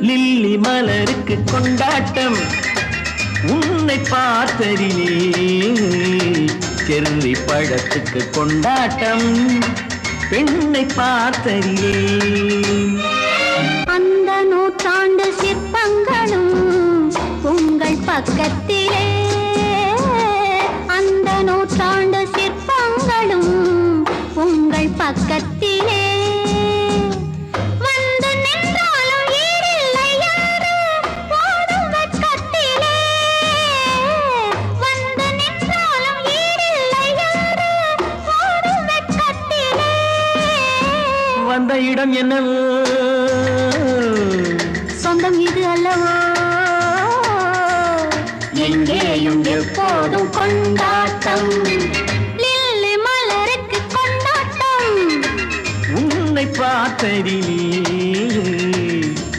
lily மலருக்கு கொண்டாட்டம் உன்னை பார்த்ததிலே செர்ரி பழத்துக்கு கொண்டாட்டம் பெண்ணை பார்த்ததிலே அந்த நூற்றாண்டு சிற்பங்களும் உங்கள் பக்கத்திலே அந்த நூற்றாண்டு சிற்பங்களும் உங்கள் பக்கத்திலே வந்த இடம் என்னவோ சொந்தம் இது அல்லவோ எங்கேயும் எப்போதும் கொண்டாட்டம் லில்லி மலருக்கு கொண்டாட்டம் உன்னை பார்த்ததிலே